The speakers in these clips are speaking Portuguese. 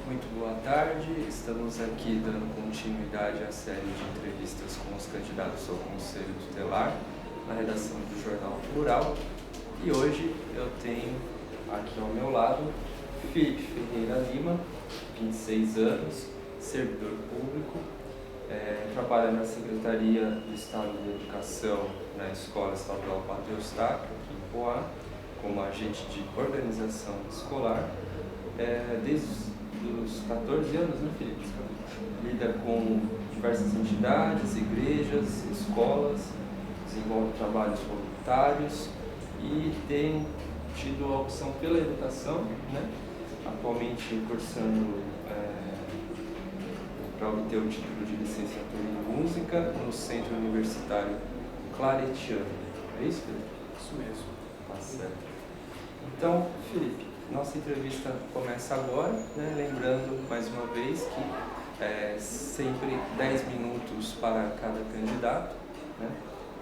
Muito boa tarde, estamos aqui dando continuidade à série de entrevistas com os candidatos ao Conselho Tutelar, na redação do Jornal Plural. E hoje eu tenho aqui ao meu lado Felipe Ferreira Lima, 26 anos, servidor público, trabalha na Secretaria do Estado de Educação na Escola Estadual Padre Eustáquio, aqui em Poá, como agente de organização escolar, desde os 14 anos, né, Felipe? Lida com diversas entidades, igrejas, escolas, desenvolve trabalhos voluntários e tem tido a opção pela educação, né? Atualmente cursando para obter o título de licenciatura em música no Centro Universitário Claretiano. É isso, Felipe? Isso mesmo. Tá certo. Então, Felipe, nossa entrevista começa agora, né? Lembrando mais uma vez que sempre 10 minutos para cada candidato, né?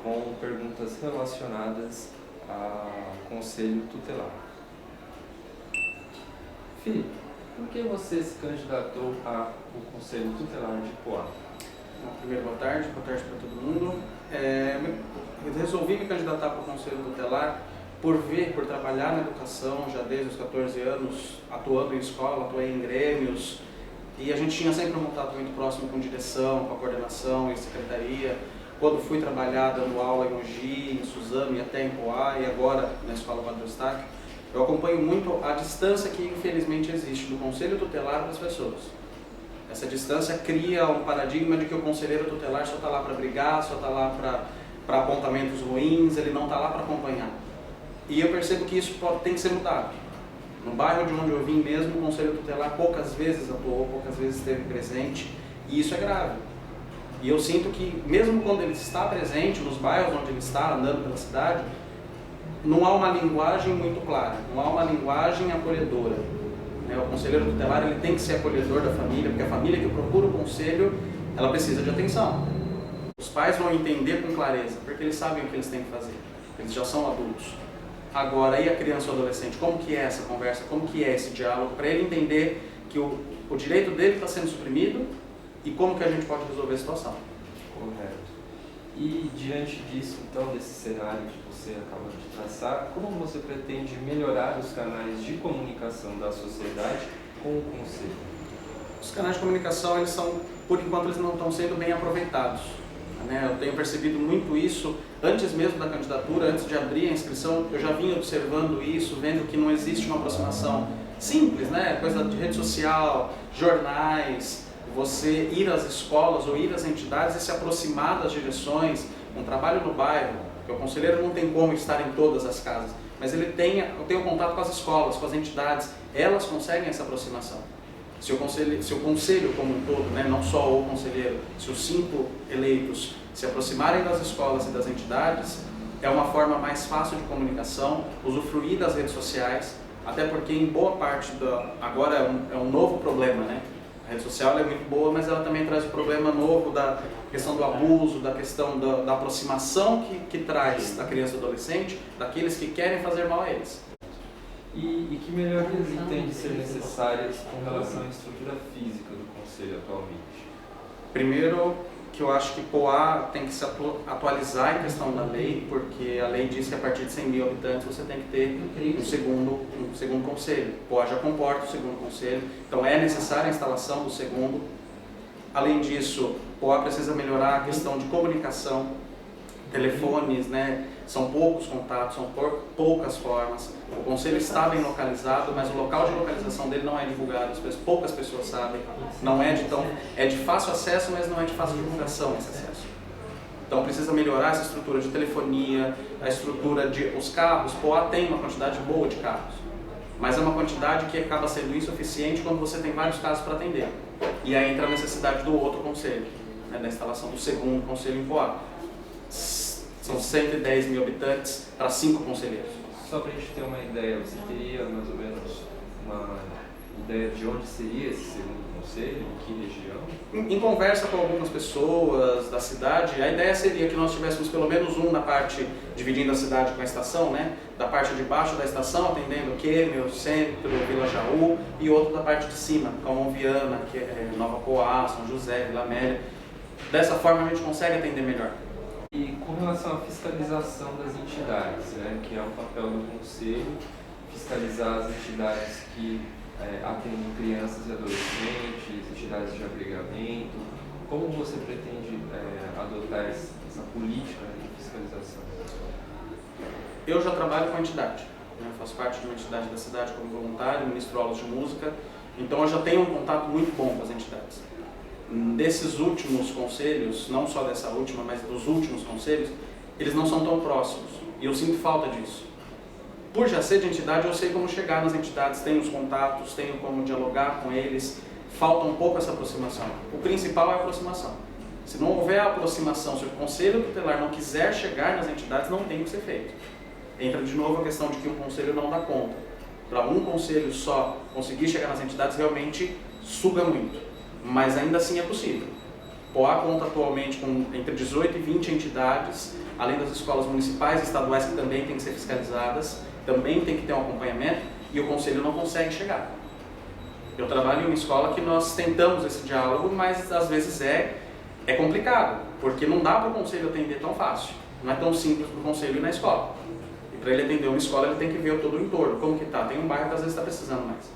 Com perguntas relacionadas ao Conselho Tutelar. Felipe, por que você se candidatou ao Conselho Tutelar de Poá? Primeiro, boa tarde para todo mundo. Eu resolvi me candidatar para o Conselho Tutelar por trabalhar na educação já desde os 14 anos, atuando em escola, atuei em grêmios, e a gente tinha sempre um contato muito próximo com direção, com a coordenação e secretaria. Quando fui trabalhar dando aula em Mogi, em Suzano e até em Poá, e agora na Escola Padre Eustáquio, eu acompanho muito a distância que infelizmente existe do Conselho Tutelar para as pessoas. Essa distância cria um paradigma de que o conselheiro tutelar só está lá para brigar, só está lá para apontamentos ruins, ele não está lá para acompanhar. E eu percebo que isso tem que ser mudado. No bairro de onde eu vim mesmo, o Conselho Tutelar poucas vezes atuou, poucas vezes esteve presente, e isso é grave. E eu sinto que, mesmo quando ele está presente, nos bairros onde ele está, andando pela cidade, não há uma linguagem muito clara, não há uma linguagem acolhedora. O conselheiro tutelar ele tem que ser acolhedor da família, porque a família que procura o conselho, ela precisa de atenção. Os pais vão entender com clareza, porque eles sabem o que eles têm que fazer, eles já são adultos. Agora, e a criança ou adolescente, como que é essa conversa, como que é esse diálogo, para ele entender que o direito dele está sendo suprimido e como que a gente pode resolver a situação. Correto. E diante disso, então, desse cenário que você acabou de traçar, como você pretende melhorar os canais de comunicação da sociedade com o Conselho? Os canais de comunicação, eles são, por enquanto, eles não estão sendo bem aproveitados. Eu tenho percebido muito isso, antes mesmo da candidatura, antes de abrir a inscrição, eu já vinha observando isso, vendo que não existe uma aproximação simples, coisa de rede social, jornais, você ir às escolas ou ir às entidades e se aproximar das direções, um trabalho no bairro, porque o conselheiro não tem como estar em todas as casas, mas ele tem um contato com as escolas, com as entidades, elas conseguem essa aproximação. Se o conselho como um todo, não só o conselheiro, se os 5 eleitos se aproximarem das escolas e das entidades, é uma forma mais fácil de comunicação, usufruir das redes sociais, até porque em boa parte, agora é um novo problema, A rede social é muito boa, mas ela também traz um problema novo da questão do abuso, da questão da aproximação que traz da criança e do adolescente, daqueles que querem fazer mal a eles. E que melhorias entende ser necessárias com relação à estrutura física do Conselho atualmente? Primeiro, que eu acho que Poá tem que se atualizar em questão da lei, porque a lei diz que a partir de 100 mil habitantes você tem que ter um segundo conselho. Poá já comporta o segundo conselho, então é necessária a instalação do segundo. Além disso, Poá precisa melhorar a questão de comunicação, telefones, são poucos contatos, são poucas formas. O conselho está bem localizado, mas o local de localização dele não é divulgado, poucas pessoas sabem. É de fácil acesso, mas não é de fácil divulgação esse acesso. Então precisa melhorar essa estrutura de telefonia, a estrutura os carros. Poá tem uma quantidade boa de carros, mas é uma quantidade que acaba sendo insuficiente quando você tem vários casos para atender. E aí entra a necessidade do outro conselho, da instalação do segundo conselho em Poá. São 110 mil habitantes para 5 conselheiros. Só para a gente ter uma ideia, você teria mais ou menos uma ideia de onde seria esse segundo conselho, em que região? Em conversa com algumas pessoas da cidade, a ideia seria que nós tivéssemos pelo menos um na parte, dividindo a cidade com a estação, né? Da parte de baixo da estação, atendendo Quêmio, Centro, Vila Jaú, e outro da parte de cima, como Viana, que é Nova Poá, São José, Vila Amélia. Dessa forma a gente consegue atender melhor. E com relação à fiscalização das entidades, né, que é o papel do Conselho, fiscalizar as entidades que atendem crianças e adolescentes, entidades de abrigamento, como você pretende adotar essa política de fiscalização? Eu já trabalho com a entidade, né, faço parte de uma entidade da cidade como voluntário, ministro aulas de música, então eu já tenho um contato muito bom com as entidades. Desses últimos conselhos, não só dessa última, mas dos últimos conselhos, eles não são tão próximos e eu sinto falta disso. Por já ser de entidade, eu sei como chegar nas entidades, tenho os contatos, tenho como dialogar com eles, falta um pouco essa aproximação. O principal é a aproximação. Se não houver a aproximação, se o Conselho Tutelar não quiser chegar nas entidades, não tem o que ser feito. Entra de novo a questão de que o Conselho não dá conta. Para um conselho só conseguir chegar nas entidades, realmente suga muito. Mas ainda assim é possível. Poá conta atualmente com entre 18 e 20 entidades, além das escolas municipais e estaduais que também têm que ser fiscalizadas, também tem que ter um acompanhamento e o Conselho não consegue chegar. Eu trabalho em uma escola que nós tentamos esse diálogo, mas às vezes é complicado, porque não dá para o Conselho atender tão fácil. Não é tão simples para o Conselho ir na escola. E para ele atender uma escola, ele tem que ver todo o entorno, como que está. Tem um bairro que às vezes está precisando mais.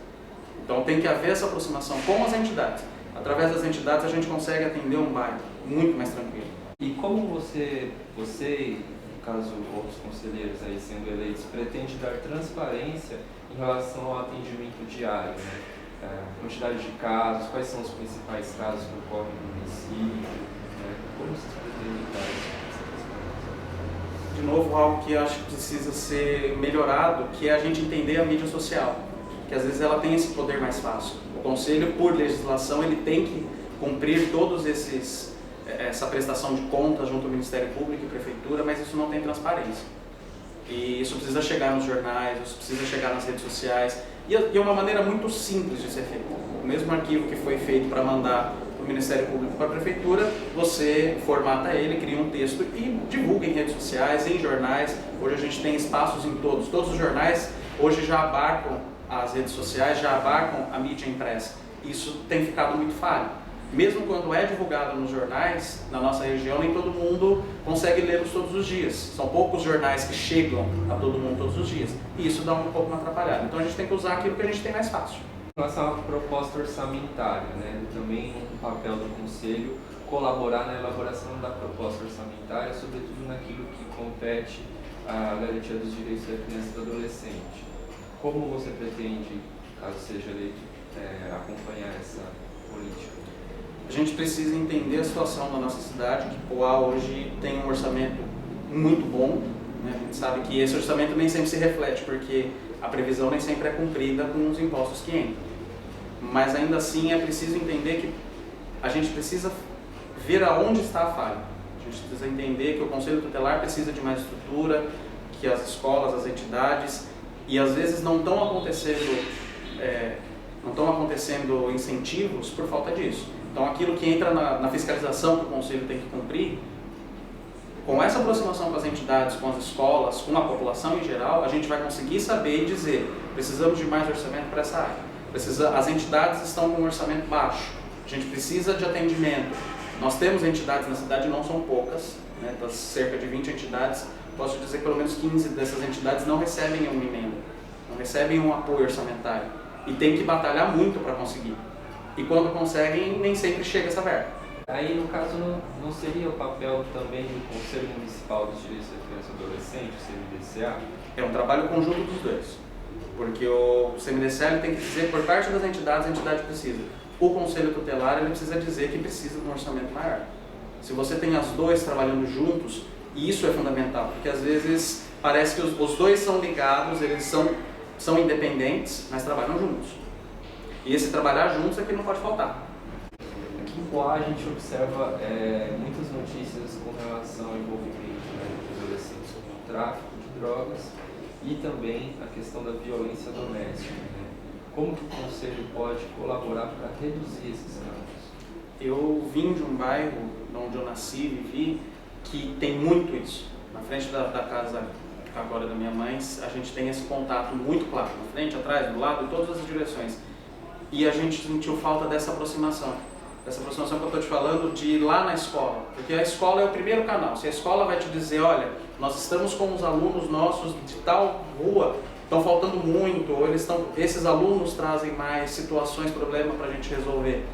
Então tem que haver essa aproximação com as entidades. Através das entidades a gente consegue atender um bairro muito mais tranquilo. E como você e, no caso, outros conselheiros aí sendo eleitos, pretende dar transparência em relação ao atendimento diário, né? Quantidade de casos, quais são os principais casos que ocorrem no município, né? Como vocês pretendem dar essa transparência? De novo, algo que eu acho que precisa ser melhorado, que é a gente entender a mídia social, que às vezes ela tem esse poder mais fácil. O Conselho, por legislação, ele tem que cumprir todos essa prestação de contas junto ao Ministério Público e Prefeitura, mas isso não tem transparência. E isso precisa chegar nos jornais, isso precisa chegar nas redes sociais, e é uma maneira muito simples de ser feito. O mesmo arquivo que foi feito para mandar para o Ministério Público e para a Prefeitura, você formata ele, cria um texto e divulga em redes sociais, em jornais. Hoje a gente tem espaços em todos os jornais hoje já abarcam as redes sociais, já abarcam a mídia impressa. Isso tem ficado muito falho. Mesmo quando é divulgado nos jornais, na nossa região, nem todo mundo consegue lê-los todos os dias. São poucos jornais que chegam a todo mundo todos os dias. E isso dá um pouco uma atrapalhada. Então a gente tem que usar aquilo que a gente tem mais fácil. Em relação à proposta orçamentária, né, também um papel do Conselho colaborar na elaboração da proposta orçamentária, sobretudo naquilo que compete à garantia dos direitos da criança e do adolescente. Como você pretende, caso seja eleito, acompanhar essa política? A gente precisa entender a situação da nossa cidade, que Poá hoje tem um orçamento muito bom, né? A gente sabe que esse orçamento nem sempre se reflete, porque a previsão nem sempre é cumprida com os impostos que entram. Mas ainda assim é preciso entender que a gente precisa ver aonde está a falha. A gente precisa entender que o Conselho Tutelar precisa de mais estrutura, que as escolas, as entidades, e às vezes não estão acontecendo incentivos por falta disso. Então aquilo que entra na fiscalização que o Conselho tem que cumprir, com essa aproximação com as entidades, com as escolas, com a população em geral, a gente vai conseguir saber e dizer: precisamos de mais orçamento para essa área. As entidades estão com um orçamento baixo, a gente precisa de atendimento. Nós temos entidades na cidade, não são poucas, né? Das cerca de 20 entidades, posso dizer que pelo menos 15 dessas entidades não recebem uma emenda, não recebem um apoio orçamentário e tem que batalhar muito para conseguir. E quando conseguem, nem sempre chega essa verba. Aí, no caso, não seria o papel também do Conselho Municipal dos Direitos da Criança e Adolescente, o CMDCA? É um trabalho conjunto dos dois, porque o CMDCA ele tem que dizer, por parte das entidades, a entidade precisa. O Conselho Tutelar ele precisa dizer que precisa de um orçamento maior. Se você tem as dois trabalhando juntos, isso é fundamental, porque às vezes parece que os dois são ligados, eles são independentes, mas trabalham juntos. E esse trabalhar juntos é que não pode faltar. Aqui em Poá a gente observa muitas notícias com relação ao envolvimento, né, de adolescentes com o tráfico de drogas e também a questão da violência doméstica, né? como que o Conselho pode colaborar para reduzir esses casos? Eu vim de um bairro onde eu nasci e vivi, que tem muito isso. Na frente da casa agora da minha mãe, a gente tem esse contato muito claro, na frente, atrás, do lado, em todas as direções. E a gente sentiu falta dessa aproximação que eu estou te falando, de ir lá na escola, porque a escola é o primeiro canal. Se a escola vai te dizer, olha, nós estamos com os alunos nossos de tal rua, estão faltando muito, ou esses alunos trazem mais situações, problemas para a gente resolver.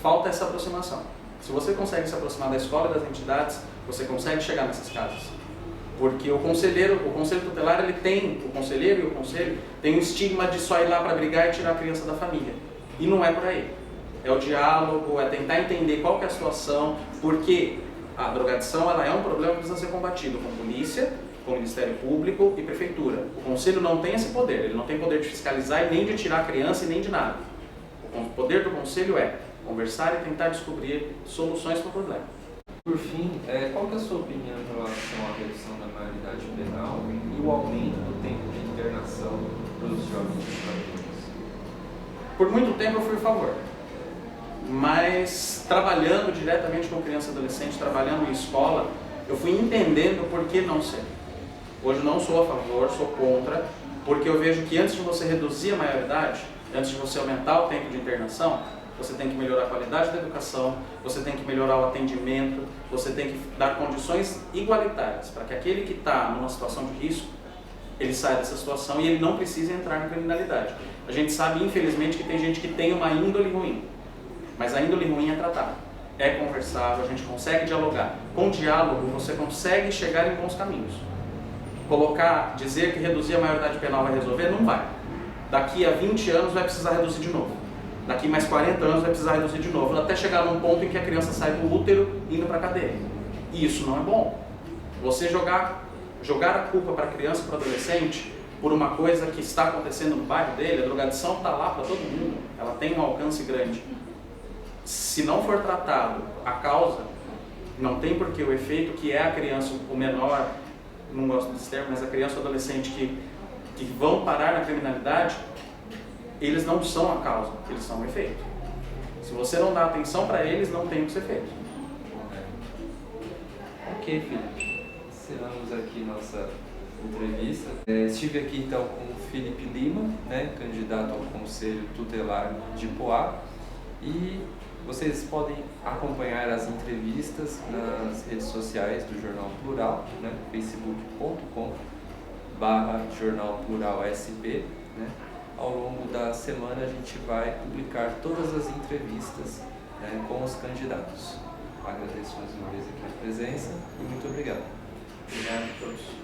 Falta essa aproximação. Se você consegue se aproximar da escola e das entidades, você consegue chegar nessas casas. Porque o conselho tutelar, o conselheiro e o conselho tem um estigma de só ir lá para brigar e tirar a criança da família. E não é por aí. É o diálogo, é tentar entender qual que é a situação, porque a drogadição ela é um problema que precisa ser combatido com polícia, com o Ministério Público e Prefeitura. O Conselho não tem esse poder, ele não tem poder de fiscalizar e nem de tirar a criança e nem de nada. O poder do Conselho é conversar e tentar descobrir soluções para o problema. Por fim, qual que é a sua opinião em relação à redução da maioridade penal e o aumento do tempo de internação para os jovens infratores? Por muito tempo eu fui a favor, mas trabalhando diretamente com criança e adolescente, trabalhando em escola, eu fui entendendo por que não ser. Hoje não sou a favor, sou contra, porque eu vejo que antes de você reduzir a maioridade, antes de você aumentar o tempo de internação, você tem que melhorar a qualidade da educação, você tem que melhorar o atendimento, você tem que dar condições igualitárias para que aquele que está numa situação de risco, ele saia dessa situação e ele não precise entrar na criminalidade. A gente sabe, infelizmente, que tem gente que tem uma índole ruim, mas a índole ruim é tratada, é conversável, a gente consegue dialogar. Com diálogo, você consegue chegar em bons caminhos. Dizer que reduzir a maioridade penal vai resolver, não vai. Daqui a 20 anos vai precisar reduzir de novo. Daqui mais 40 anos vai precisar reduzir de novo, até chegar num ponto em que a criança sai do útero indo para a cadeia. E isso não é bom. Você jogar a culpa para a criança e para o adolescente por uma coisa que está acontecendo no bairro dele, a drogadição está lá para todo mundo, ela tem um alcance grande. Se não for tratado a causa, não tem porque o efeito que é a criança, o menor, não gosto desse termo, mas a criança ou adolescente que vão parar na criminalidade, eles não são a causa, eles são o efeito. Se você não dá atenção para eles, não tem o que ser feito. Ok, Felipe. Encerramos aqui nossa entrevista. Estive aqui então com o Felipe Lima, candidato ao Conselho Tutelar de Poá, e vocês podem acompanhar as entrevistas nas redes sociais do Jornal Plural, facebook.com/Jornal Plural SP. Ao longo da semana a gente vai publicar todas as entrevistas com os candidatos. Agradeço mais uma vez aqui a presença e muito obrigado. Obrigado a todos.